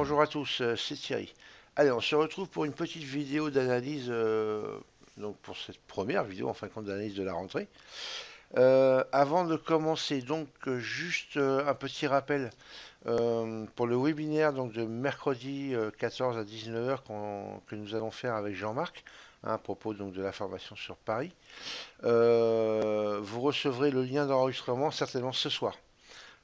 Bonjour à tous, c'est Thierry. Allez, on se retrouve pour une petite vidéo d'analyse, donc pour cette première vidéo en fin de compte d'analyse de la rentrée. Avant de commencer, donc juste un petit rappel pour le webinaire donc de mercredi 14 à 19 h que nous allons faire avec Jean-Marc, hein, à propos donc de la formation sur Paris. Vous recevrez le lien d'enregistrement certainement ce soir.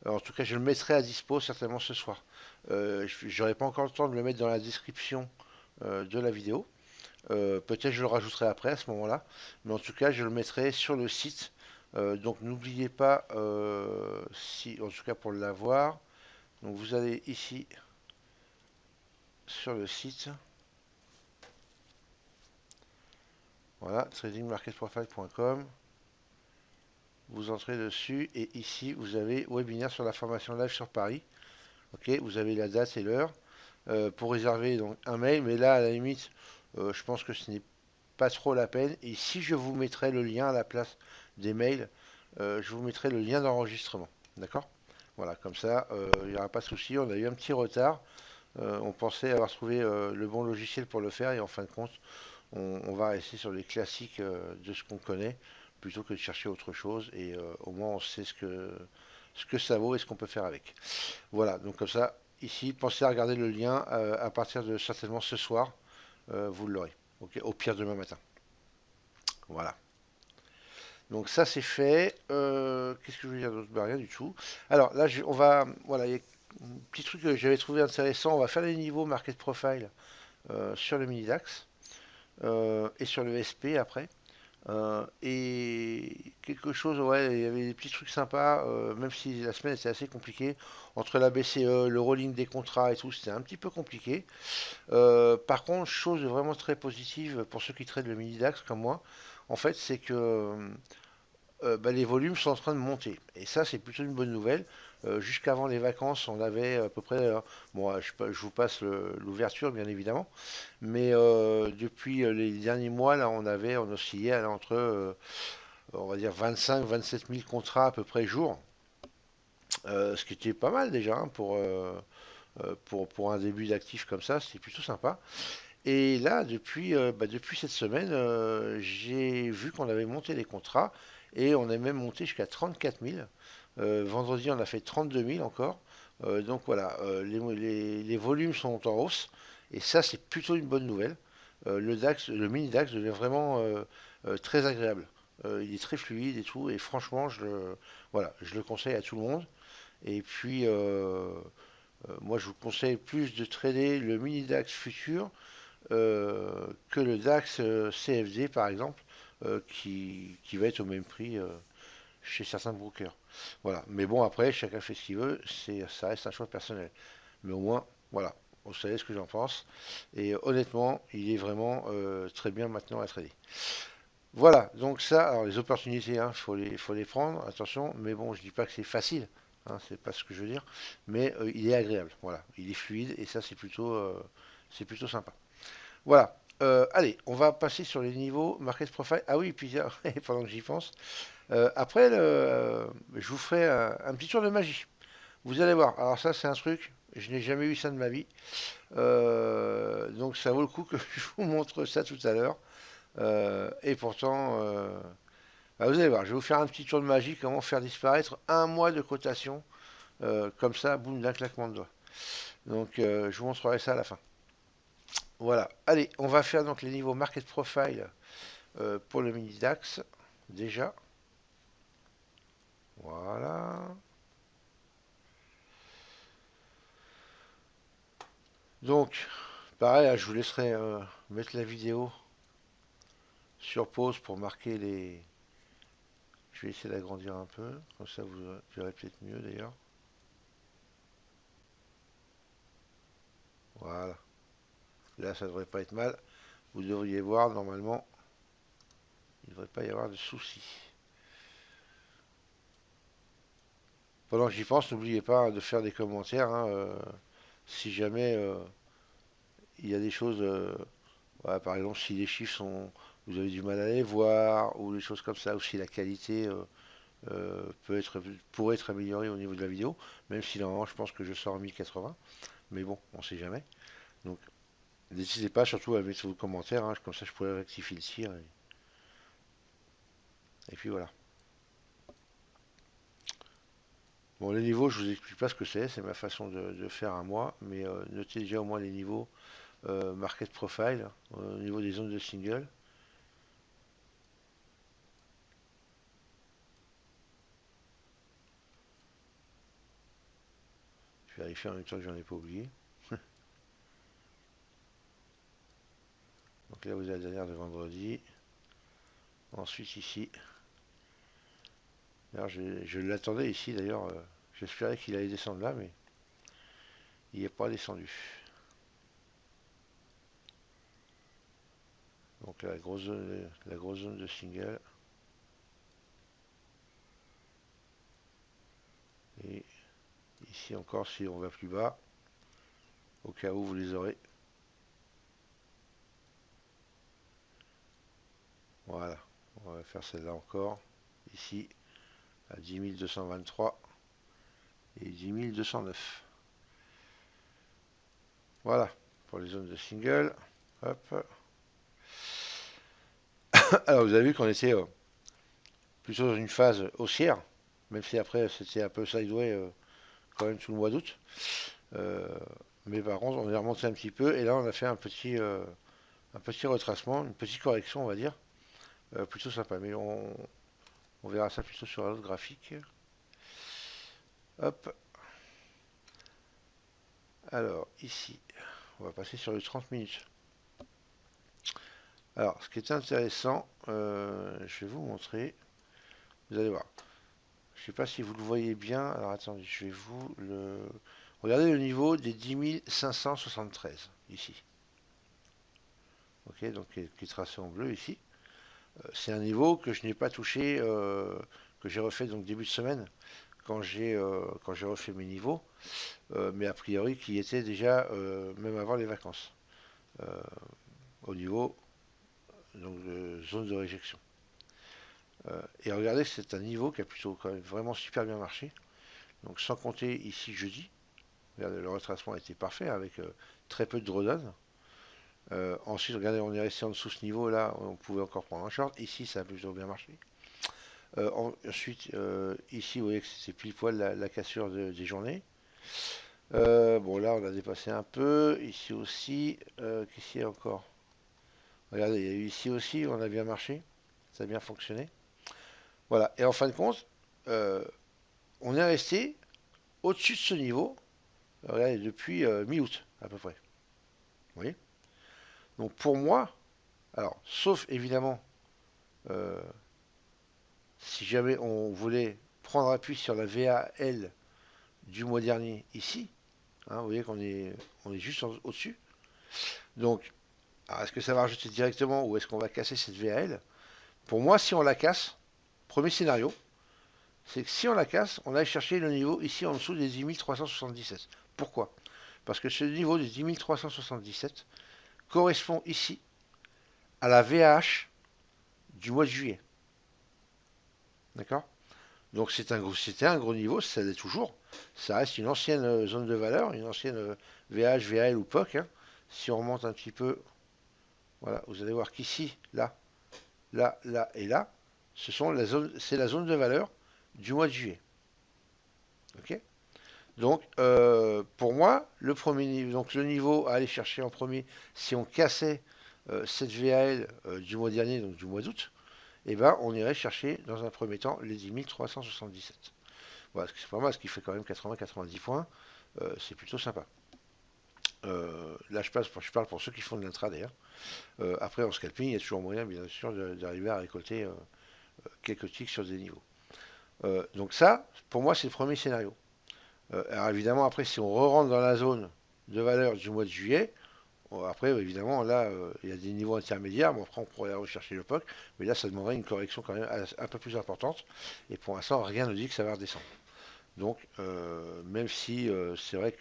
En tout cas, je le mettrai à dispo certainement ce soir. J'aurai pas encore le temps de le mettre dans la description de la vidéo. Peut-être je le rajouterai après à ce moment-là. Mais en tout cas, je le mettrai sur le site. Donc n'oubliez pas, si, en tout cas pour l'avoir, donc vous allez ici sur le site. Voilà, tradingmarketprofile.com. Vous entrez dessus et ici vous avez webinaire sur la formation live sur Paris. Ok, vous avez la date et l'heure. Pour réserver donc un mail, mais là à la limite, je pense que ce n'est pas trop la peine. Et si je vous mettrai le lien à la place des mails, je vous mettrai le lien d'enregistrement. D'accord? Voilà, comme ça, il n'y aura pas de souci. On a eu un petit retard. On pensait avoir trouvé le bon logiciel pour le faire et en fin de compte, on va rester sur les classiques de ce qu'on connaît plutôt que de chercher autre chose et au moins on sait ce que ça vaut et ce qu'on peut faire avec. Voilà, donc comme ça, ici, pensez à regarder le lien à partir de certainement ce soir, vous l'aurez. Ok, au pire demain matin. Voilà. Donc ça c'est fait. Qu'est-ce que je veux dire d'autre? Bah, rien du tout. Alors là, on va, voilà, il y a un petit truc que j'avais trouvé intéressant. On va faire les niveaux market profile sur le mini DAX et sur le SP après. Et quelque chose, ouais, il y avait des petits trucs sympas, même si la semaine était assez compliquée. Entre la BCE, le rolling des contrats et tout, c'était un petit peu compliqué. Par contre, chose vraiment très positive pour ceux qui traitent le mini DAX comme moi, en fait, c'est que bah, les volumes sont en train de monter. Et ça, c'est plutôt une bonne nouvelle. Jusqu'avant les vacances, on avait à peu près, bon, je vous passe l'ouverture, bien évidemment, mais depuis les derniers mois, là, on oscillait entre, on va dire, 25-27 000 contrats à peu près jour, ce qui était pas mal déjà hein, pour un début d'actif comme ça, c'était plutôt sympa. Et là, depuis cette semaine, j'ai vu qu'on avait monté les contrats et on est même monté jusqu'à 34 000. Vendredi, on a fait 32 000 encore. Donc voilà, les volumes sont en hausse et ça, c'est plutôt une bonne nouvelle. Le DAX, le mini DAX devient vraiment très agréable. Il est très fluide et tout, et franchement, voilà, je le conseille à tout le monde. Et puis, moi, je vous conseille plus de trader le mini DAX futur que le DAX CFD par exemple, qui va être au même prix chez certains brokers. Voilà. Mais bon, après, chacun fait ce qu'il veut, ça reste un choix personnel. Mais au moins, voilà, vous savez ce que j'en pense. Et honnêtement, il est vraiment très bien maintenant à trader. Voilà, donc ça, alors les opportunités, hein, faut les prendre, attention, mais bon, je dis pas que c'est facile, hein, c'est pas ce que je veux dire, mais il est agréable, voilà, il est fluide et ça c'est plutôt sympa. Voilà. Allez, on va passer sur les niveaux Market Profile. Ah oui, puis pendant que j'y pense, après, je vous ferai un petit tour de magie. Vous allez voir. Alors ça, c'est un truc, je n'ai jamais eu ça de ma vie. Donc ça vaut le coup que je vous montre ça tout à l'heure. Et pourtant, bah, vous allez voir, je vais vous faire un petit tour de magie, comment faire disparaître un mois de cotation, comme ça, boum, d'un claquement de doigts. Donc je vous montrerai ça à la fin. Voilà. Allez, on va faire donc les niveaux Market Profile pour le mini DAX, déjà. Voilà. Donc, pareil, hein, je vous laisserai mettre la vidéo sur pause pour marquer les... Je vais essayer d'agrandir un peu, comme ça vous verrez peut-être mieux d'ailleurs. Voilà. Là, ça devrait pas être mal. Vous devriez voir, normalement, il ne devrait pas y avoir de soucis. Pendant que j'y pense, n'oubliez pas de faire des commentaires, hein, si jamais il y a des choses... voilà, par exemple, si les chiffres sont, vous avez du mal à les voir, ou des choses comme ça, ou si la qualité pourrait être améliorée au niveau de la vidéo, même si normalement je pense que je sors en 1080. Mais bon, on sait jamais. Donc, n'hésitez pas surtout à mettre vos commentaires, hein, comme ça je pourrais rectifier le tir. Et puis voilà. Bon, les niveaux, je vous explique pas ce que c'est ma façon de faire à moi, mais notez déjà au moins les niveaux market profile, au niveau des zones de single. Je vais vérifier en même temps que j'en ai pas oublié. Donc là, vous avez la dernière de vendredi. Ensuite, ici. Alors, je l'attendais ici, d'ailleurs. J'espérais qu'il allait descendre là, mais il n'est pas descendu. Donc la grosse zone de single. Et ici encore, si on va plus bas, au cas où vous les aurez. Voilà. On va faire celle-là encore. Ici, à 10 223 et 10 209. Voilà, pour les zones de single. Hop. Alors, vous avez vu qu'on était plutôt dans une phase haussière, même si après c'était un peu sideway quand même tout le mois d'août. Euh, mais par contre, on est remonté un petit peu et là on a fait un petit retracement, une petite correction, on va dire, plutôt sympa. Mais on verra ça plutôt sur un autre graphique. Hop. Alors ici, on va passer sur le 30 minutes. Alors, ce qui est intéressant, je vais vous montrer. Vous allez voir. Je ne sais pas si vous le voyez bien. Alors attendez, je vais vous le. Regardez le niveau des 10 573 ici. Ok, donc qui est tracé en bleu ici. C'est un niveau que je n'ai pas touché, que j'ai refait donc début de semaine quand j'ai refait mes niveaux, mais a priori qui était déjà même avant les vacances euh, au niveau donc de zone de réjection. Et regardez, c'est un niveau qui a plutôt quand même vraiment super bien marché. Donc sans compter ici jeudi, regardez, le retracement était parfait avec très peu de drawdown. Ensuite, regardez, on est resté en dessous de ce niveau là, on pouvait encore prendre un short. Ici, ça a plutôt bien marché. Ensuite, ici, vous voyez que c'est pile poil la cassure des journées. Bon, là, on a dépassé un peu. Ici aussi. Qu'est-ce qu'il y a encore? Regardez, il y a eu ici aussi, on a bien marché. Ça a bien fonctionné. Voilà. Et en fin de compte, euh, on est resté au-dessus de ce niveau, regardez, depuis mi-août, à peu près. Vous voyez? Donc, pour moi, alors, sauf évidemment, euh, si jamais on voulait prendre appui sur la VAL du mois dernier ici, hein, vous voyez on est juste au-dessus. Donc, est-ce que ça va rajouter directement ou est-ce qu'on va casser cette VAL? Pour moi, si on la casse, premier scénario, c'est que si on la casse, on aille chercher le niveau ici en dessous des 10 377. Pourquoi? Parce que ce niveau des 10 377 correspond ici à la VAH du mois de juillet. D'accord? Donc c'était un gros niveau, ça l'est toujours. Ça reste une ancienne zone de valeur, une ancienne VH, VAL ou POC, hein. Si on remonte un petit peu, voilà, vous allez voir qu'ici, là, là, là et là, c'est la zone de valeur du mois de juillet. Ok? Donc, pour moi, le premier niveau, donc le niveau à aller chercher en premier, si on cassait cette VAL du mois dernier, donc du mois d'août, eh ben, on irait chercher dans un premier temps les 10 377. Voilà, c'est pas mal, ce qui fait quand même 80-90 points. C'est plutôt sympa. Là, je parle pour ceux qui font de l'intraday, hein. Après, en scalping, il y a toujours moyen, bien sûr, d'arriver à récolter quelques ticks sur des niveaux. Donc ça, pour moi, c'est le premier scénario. Alors évidemment, après, si on re-rentre dans la zone de valeur du mois de juillet, après, évidemment, là, il y a des niveaux intermédiaires. Bon, après, on pourrait rechercher le POC, mais là, ça demanderait une correction quand même un peu plus importante. Et pour l'instant, rien ne dit que ça va redescendre. Donc, même si c'est vrai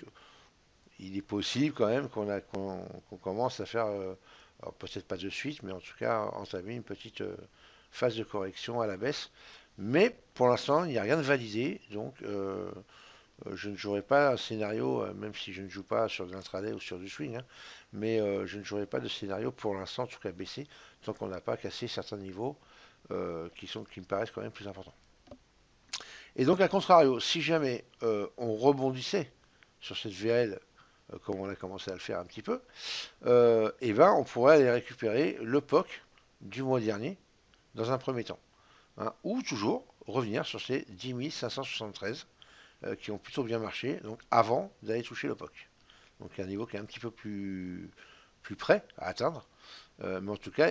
qu'il est possible quand même qu'on commence à faire, alors peut-être pas de suite, mais en tout cas entamer une petite phase de correction à la baisse. Mais pour l'instant, il n'y a rien de validé, donc Je ne jouerai pas un scénario, même si je ne joue pas sur de l'intraday ou sur du swing, hein, mais je ne jouerai pas de scénario pour l'instant, en tout cas baissé, tant qu'on n'a pas cassé certains niveaux qui me paraissent quand même plus importants. Et donc, à contrario, si jamais on rebondissait sur cette VL, comme on a commencé à le faire un petit peu, et ben, on pourrait aller récupérer le POC du mois dernier dans un premier temps, hein, ou toujours revenir sur ces 10 573 qui ont plutôt bien marché, donc avant d'aller toucher le POC. Donc un niveau qui est un petit peu plus près à atteindre. Mais en tout cas,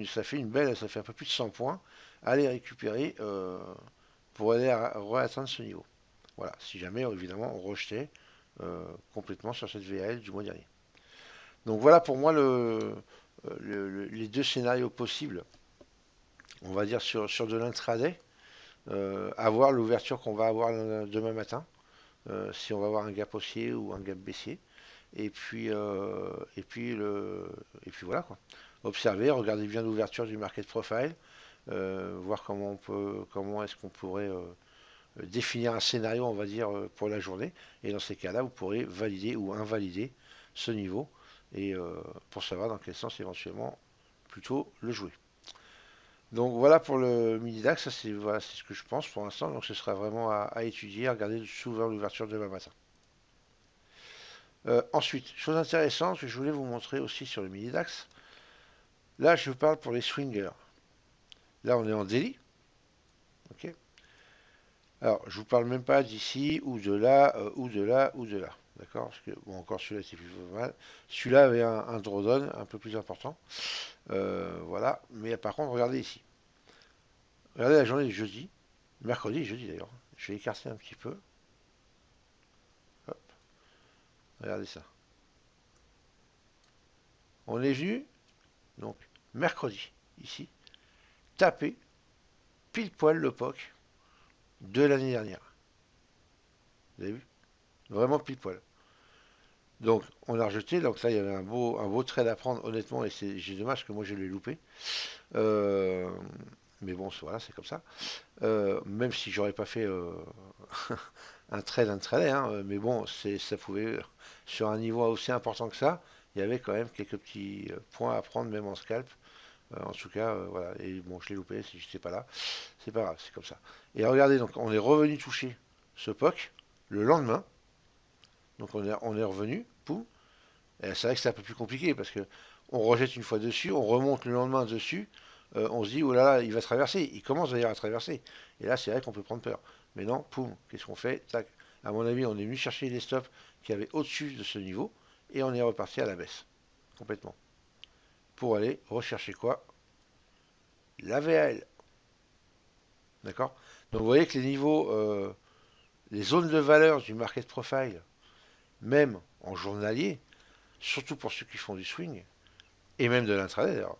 ça fait ça fait un peu plus de 100 points à aller récupérer pour aller réatteindre ce niveau. Voilà, si jamais évidemment on rejetait complètement sur cette VAL du mois dernier. Donc voilà pour moi les deux scénarios possibles, on va dire sur de l'intraday, à voir l'ouverture qu'on va avoir demain matin, si on va avoir un gap haussier ou un gap baissier. Et puis, euh, et puis, le, et puis voilà quoi. Observez, regardez bien l'ouverture du market profile, voir comment est-ce qu'on pourrait définir un scénario, on va dire, pour la journée. Et dans ces cas-là, vous pourrez valider ou invalider ce niveau et pour savoir dans quel sens éventuellement plutôt le jouer. Donc voilà pour le mini DAX, ça c'est voilà, c'est ce que je pense pour l'instant. Donc ce sera vraiment à étudier, à regarder souvent l'ouverture demain matin. Ensuite, chose intéressante que je voulais vous montrer aussi sur le mini DAX. Là, je parle pour les swingers. Là, on est en daily. Ok. Alors, je vous parle même pas d'ici ou de là, ou de là, ou de là. D'accord. Parce que, bon, encore celui-là, c'est plus mal. Celui-là avait un drawdown un peu plus important. Voilà. Mais par contre, regardez ici. Regardez la journée de jeudi. Mercredi et jeudi d'ailleurs. Je vais écarter un petit peu. Hop. Regardez ça. On est venu, donc, mercredi, ici, taper pile poil le POC de l'année dernière. Vous avez vu? Vraiment pile poil. Donc, on a rejeté. Donc, ça, il y avait un beau trade à prendre, honnêtement. Et c'est dommage que moi, je l'ai loupé. Euh, mais bon, voilà, c'est comme ça. Même si j'aurais pas fait un trade intraday, hein, mais bon, ça pouvait, sur un niveau aussi important que ça, il y avait quand même quelques petits points à prendre, même en scalp. En tout cas, voilà. Et bon, je l'ai loupé si je n'étais pas là. C'est pas grave, c'est comme ça. Et regardez, donc, on est revenu toucher ce POC le lendemain. Donc, on est revenu, poum. Et c'est vrai que c'est un peu plus compliqué parce que on rejette une fois dessus, on remonte le lendemain dessus, on se dit, oh là là, il va traverser. Il commence d'ailleurs à traverser. Et là, c'est vrai qu'on peut prendre peur. Mais non, poum, qu'est-ce qu'on fait? Tac. À mon avis, on est venu chercher les stops qui avaient au-dessus de ce niveau et on est reparti à la baisse. Complètement. Pour aller rechercher quoi? La VAL. D'accord. Donc vous voyez que les niveaux, les zones de valeur du market profile, même en journalier, surtout pour ceux qui font du swing, et même de l'intraday d'ailleurs,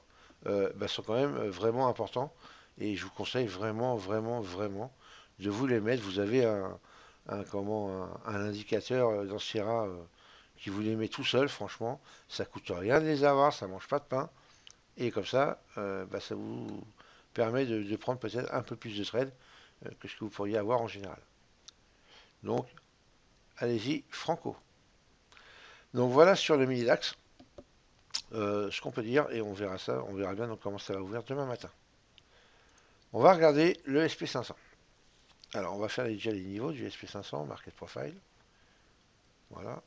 bah, sont quand même vraiment importants. Et je vous conseille vraiment, vraiment, vraiment de vous les mettre. Vous avez un indicateur dans Sierra qui vous les met tout seul, franchement. Ça coûte rien de les avoir, ça mange pas de pain. Et comme ça, bah, ça vous permet de prendre peut-être un peu plus de trades que ce que vous pourriez avoir en général. Donc, allez-y, franco. Donc voilà sur le mini-DAX ce qu'on peut dire, et on verra ça, on verra bien donc comment ça va ouvrir demain matin. On va regarder le SP500. Alors, on va faire déjà les niveaux du SP500, Market Profile. Voilà.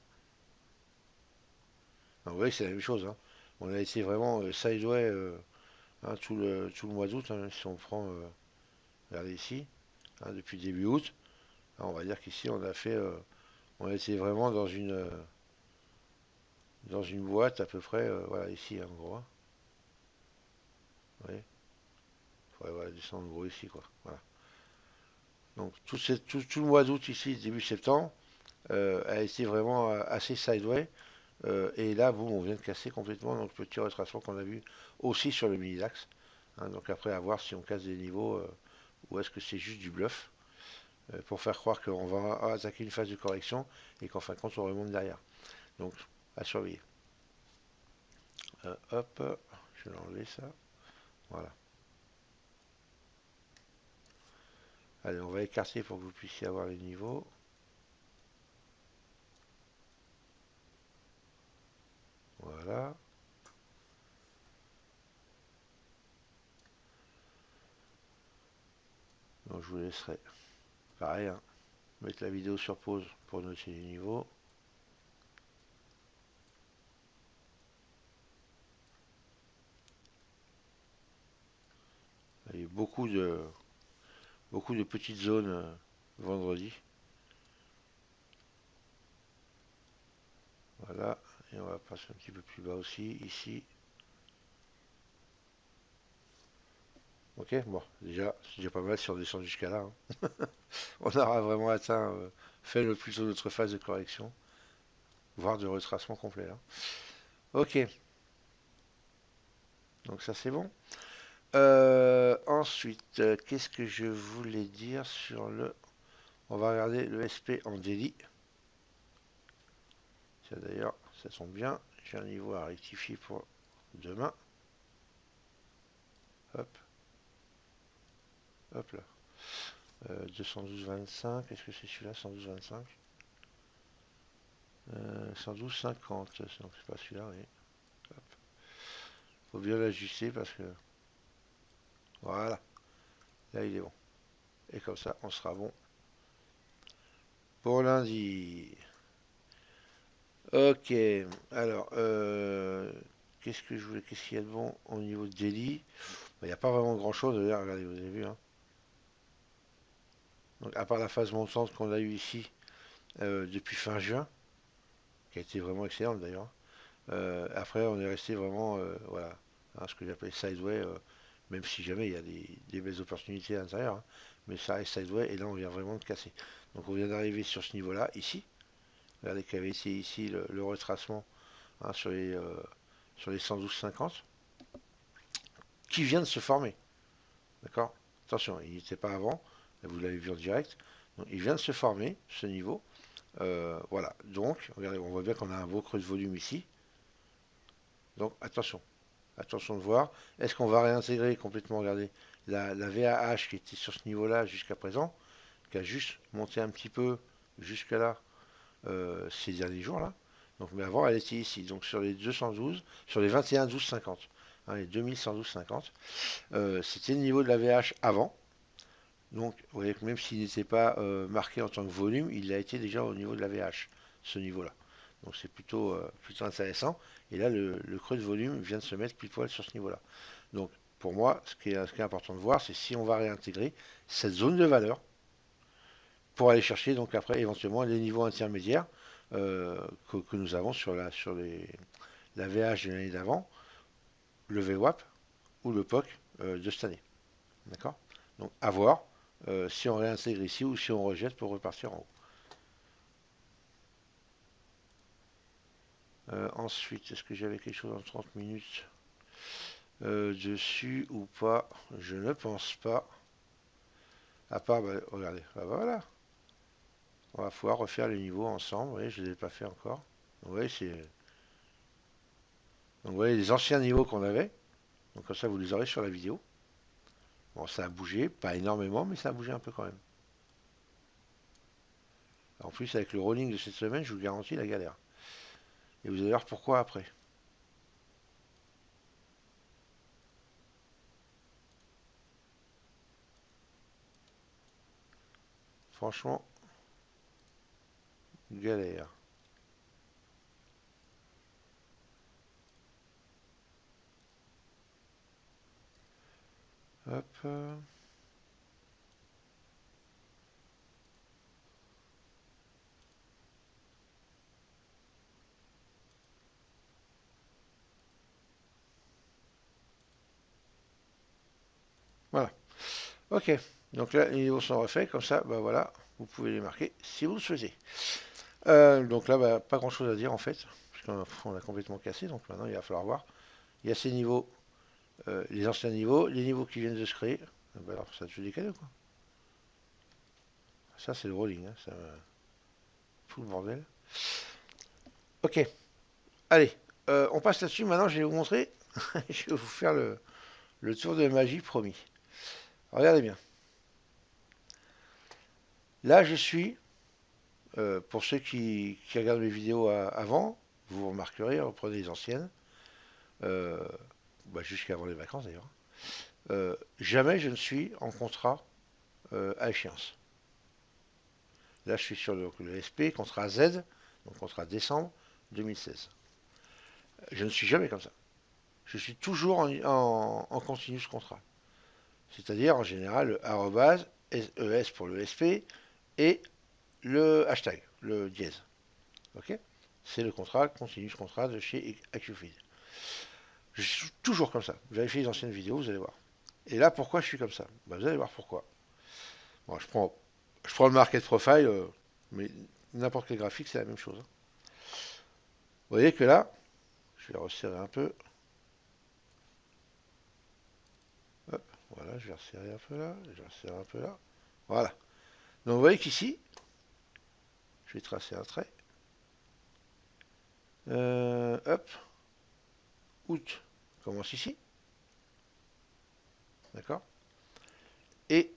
Donc, vous voyez que c'est la même chose, hein. On a été vraiment sideway hein, tout le mois d'août, hein, si on prend, regardez ici, hein, depuis début août. Hein, on va dire qu'ici, on a été vraiment dans une boîte à peu près, voilà, ici, en gros. Hein. Vous voyez, il faudrait voilà, descendre en gros ici, quoi. Voilà. Donc, tout le mois d'août ici, début septembre, a été vraiment assez sideway. Et là, boum, on vient de casser complètement donc le petit retracement qu'on a vu aussi sur le mini-DAX. Hein, donc après, à voir si on casse des niveaux ou est-ce que c'est juste du bluff pour faire croire qu'on va attaquer une phase de correction et qu'en fin de compte, on remonte derrière. Donc, à surveiller. Hop, je vais enlever ça. Voilà. Allez, on va écarter pour que vous puissiez avoir les niveaux. Voilà. Donc je vous laisserai, pareil, hein, mettre la vidéo sur pause pour noter les niveaux. Il y a eu beaucoup de petites zones vendredi. Voilà. Et on va passer un petit peu plus bas aussi, ici. Ok, bon, déjà, c'est déjà pas mal si on descend jusqu'à là, hein. On aura vraiment atteint, fait le plus tôt notre phase de correction, voire de retracement complet là. Ok, donc ça c'est bon. Ensuite, qu'est-ce que je voulais dire sur le... On va regarder le SP en daily. Ça d'ailleurs, ça tombe bien. J'ai un niveau à rectifier pour demain. Hop, hop là. 212,25. Est-ce que c'est celui-là, 112,25? 112,50. Donc c'est pas celui-là, oui. Hop. Faut bien l'ajuster parce que... Voilà. Là, il est bon. Et comme ça, on sera bon pour lundi. Ok. Alors, qu'est-ce qu'il y a de bon au niveau de daily? Il n'y a pas vraiment grand-chose. D'ailleurs, regardez, vous avez vu, hein. Donc, à part la phase montante qu'on a eue ici depuis fin juin, qui a été vraiment excellente d'ailleurs. Après, on est resté vraiment, voilà, hein, ce que j'appelle sideway, même si jamais il y a des belles opportunités à l'intérieur, hein, mais ça reste sideway, et là, on vient vraiment de casser. Donc, on vient d'arriver sur ce niveau-là, ici. Regardez qu'il y avait ici le retracement, hein, sur les 112,50, qui vient de se former. D'accord? Attention, il n'était pas avant, vous l'avez vu en direct. Donc, il vient de se former, ce niveau. Voilà, donc, regardez, on voit bien qu'on a un beau creux de volume ici. Donc, attention. Attention de voir. Est-ce qu'on va réintégrer complètement, regardez, la VAH qui était sur ce niveau-là jusqu'à présent, qui a juste monté un petit peu jusqu'à là ces derniers jours là. Donc, mais avant, elle était ici. Donc, sur les 212, sur les 21 12 50, hein, les 2112,50, c'était le niveau de la VH avant. Donc, vous voyez que même s'il n'était pas marqué en tant que volume, il a été déjà au niveau de la VH, ce niveau-là. Donc, c'est plutôt intéressant. Et là, le creux de volume vient de se mettre pile poil sur ce niveau-là. Donc, pour moi, ce qui est important de voir, c'est si on va réintégrer cette zone de valeur pour aller chercher, donc après, éventuellement, les niveaux intermédiaires que nous avons la VH de l'année d'avant, le VWAP ou le POC de cette année. D'accord? Donc, à voir si on réintègre ici ou si on rejette pour repartir en haut. Ensuite, est-ce que j'avais quelque chose en 30 minutes dessus ou pas? Je ne pense pas. À part, bah, regardez, bah, voilà. On va pouvoir refaire les niveaux ensemble. Vous voyez, je ne les ai pas fait encore. Donc, vous voyez, donc, vous voyez les anciens niveaux qu'on avait. Donc, comme ça, vous les aurez sur la vidéo. Bon, ça a bougé, pas énormément, mais ça a bougé un peu quand même. En plus, avec le rolling de cette semaine, je vous garantis la galère. Et vous allez voir pourquoi après. Franchement, galère. Hop. Voilà. Ok. Donc là, les niveaux sont refaits. Comme ça, bah voilà, vous pouvez les marquer si vous le souhaitez. Donc là, bah, pas grand chose à dire en fait, puisqu'on a complètement cassé. Donc maintenant, il va falloir voir. Il y a ces niveaux, les anciens niveaux, les niveaux qui viennent de se créer. Bah alors, ça te décale quoi. Ça, c'est le rolling, hein, ça fout le bordel. Ok. Allez, on passe là-dessus. Maintenant, je vais vous montrer. Je vais vous faire le tour de magie promis. Regardez bien. Là, je suis, pour ceux qui regardent mes vidéos avant, vous remarquerez, reprenez les anciennes. euh, bah, jusqu'avant les vacances d'ailleurs, jamais je ne suis en contrat à échéance. Là, je suis sur le SP, contrat Z, donc contrat décembre 2016. Je ne suis jamais comme ça. Je suis toujours en continu ce contrat. C'est-à-dire, en général, le arrobase, ES pour le SP, et le hashtag, le dièse. Ok. C'est le contrat, continu ce contrat de chez AccuFeed. Je suis toujours comme ça. Vérifiez les anciennes vidéos, vous allez voir. Et là, pourquoi je suis comme ça? Bah, vous allez voir pourquoi. Bon, je prends le market profile, mais n'importe quel graphique, c'est la même chose, hein. Vous voyez que là, je vais resserrer un peu. Hop, voilà, je vais resserrer un peu là, je vais resserrer un peu là. Voilà. Donc vous voyez qu'ici, je vais tracer un trait. Hop, août commence ici, d'accord? Et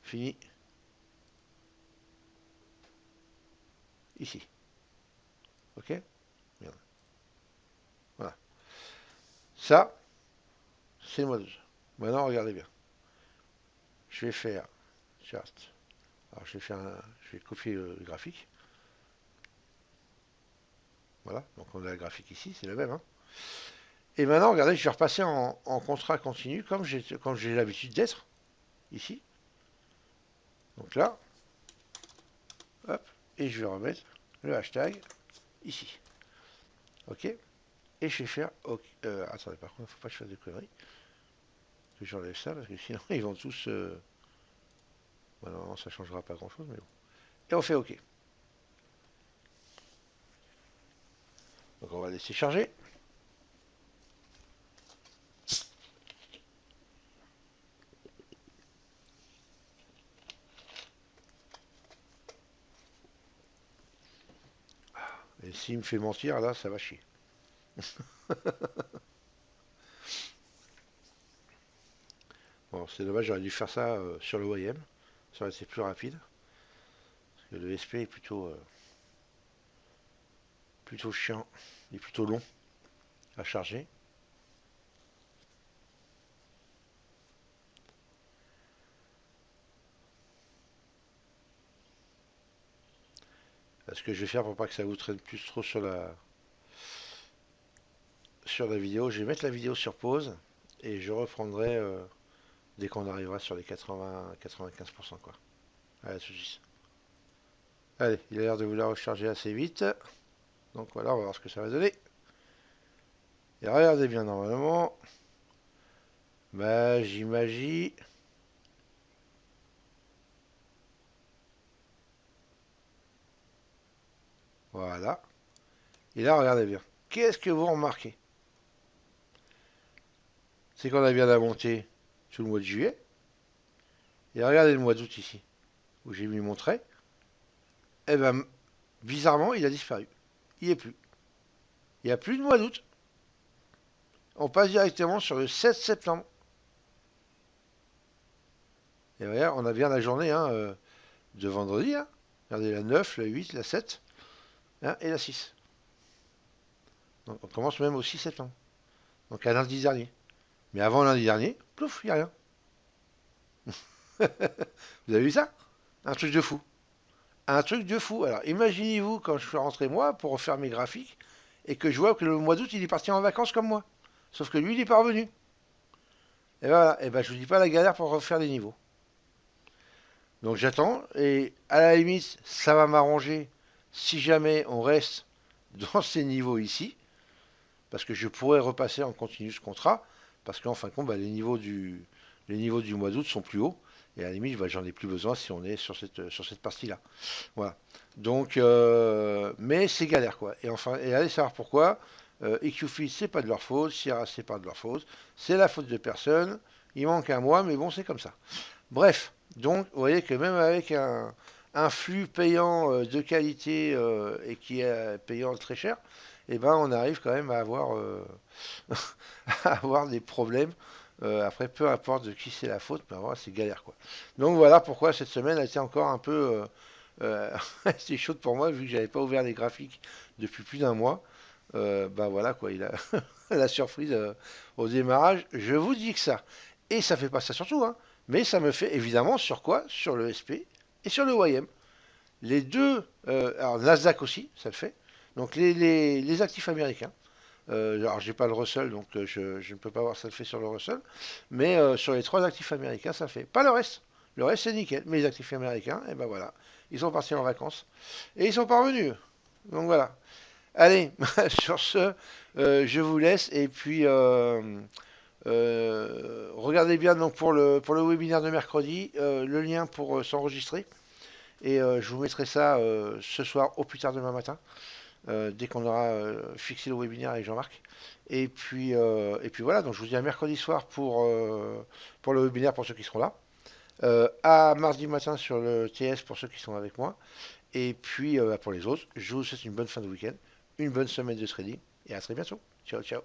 finit ici. Ok? Bien. Voilà. Ça, c'est le mois 12. Maintenant, regardez bien. Je vais faire chart. Alors, je vais copier le graphique. Voilà. Donc, on a le graphique ici, c'est le même, hein. Et maintenant, regardez, je vais repasser en contrat continu comme j'ai l'habitude d'être ici. Donc là, hop, et je vais remettre le hashtag ici. Ok? Et je vais faire. Ok, attendez, par contre, il ne faut pas que je fasse de conneries. Que j'enlève ça parce que sinon ils vont tous. Bon, non, ça changera pas grand chose, mais bon. Et on fait OK. Donc on va laisser charger. Et s'il me fait mentir, là, ça va chier. Bon, c'est dommage, j'aurais dû faire ça sur le OEM. Ça aurait été plus rapide. Parce que le SP est plutôt chiant. Il est plutôt long à charger. Ce que je vais faire pour pas que ça vous traîne plus trop sur la vidéo, je vais mettre la vidéo sur pause et je reprendrai dès qu'on arrivera sur les 80-95%, quoi. Allez, tout de suite. Allez, il a l'air de vouloir recharger assez vite. Donc voilà, on va voir ce que ça va donner. Et regardez bien, normalement, magie, magie. Voilà. Et là, regardez bien. Qu'est-ce que vous remarquez? C'est qu'on a bien la montée tout le mois de juillet. Et regardez le mois d'août ici, où j'ai mis mon trait. Eh ben, bizarrement, il a disparu. Il n'y est plus. Il n'y a plus de mois d'août. On passe directement sur le 7 septembre. Et regarde, on a bien la journée hein, de vendredi. Hein. Regardez la 9, la 8, la 7 hein, et la 6. Donc on commence même au 6 septembre. Donc à lundi dernier. Mais avant lundi dernier, plouf, il n'y a rien. Vous avez vu ça? Un truc de fou. Un truc de fou. Alors imaginez-vous quand je suis rentré moi pour refaire mes graphiques et que je vois que le mois d'août il est parti en vacances comme moi. Sauf que lui il est pas revenu. Et voilà. Et ben je vous dis pas la galère pour refaire les niveaux. Donc j'attends et à la limite ça va m'arranger si jamais on reste dans ces niveaux ici parce que je pourrais repasser en continu ce contrat parce qu'en fin de compte bah, les niveaux du mois d'août sont plus hauts et à la limite bah, j'en ai plus besoin si on est sur cette partie-là. Voilà. Donc, mais c'est galère quoi. Et enfin, et allez savoir pourquoi. EQFeed, c'est pas de leur faute. Sierra, c'est pas de leur faute. C'est la faute de personne. Il manque un mois, mais bon, c'est comme ça. Bref, donc, vous voyez que même avec un flux payant de qualité et qui est payant très cher, eh ben, on arrive quand même à avoir, à avoir des problèmes. Après, peu importe de qui c'est la faute, mais voilà, c'est galère quoi. Donc voilà pourquoi cette semaine a été encore un peu c'était chaude pour moi vu que j'avais pas ouvert les graphiques depuis plus d'un mois. Bah voilà quoi, il a la surprise au démarrage. Je vous dis que ça. Et ça fait pas ça sur tout, hein. Mais ça me fait évidemment sur quoi? Sur le SP et sur le YM. Les deux, alors Nasdaq aussi, ça le fait. Donc les actifs américains. Alors j'ai pas le Russell, donc je ne peux pas voir ça le fait sur le Russell. Mais sur les trois actifs américains, ça le fait. Pas le reste. Le reste c'est nickel. Mais les actifs américains, et ben voilà. Ils sont partis en vacances. Et ils sont pas revenus. Donc voilà. Allez, sur ce, je vous laisse. Et puis regardez bien donc pour le webinaire de mercredi, le lien pour s'enregistrer. Et je vous mettrai ça ce soir au plus tard demain matin, dès qu'on aura fixé le webinaire avec Jean-Marc. Et puis voilà, donc je vous dis à mercredi soir pour le webinaire pour ceux qui seront là. À mardi matin sur le TS pour ceux qui sont avec moi. Et puis pour les autres, je vous souhaite une bonne fin de week-end, une bonne semaine de trading et à très bientôt. Ciao, ciao.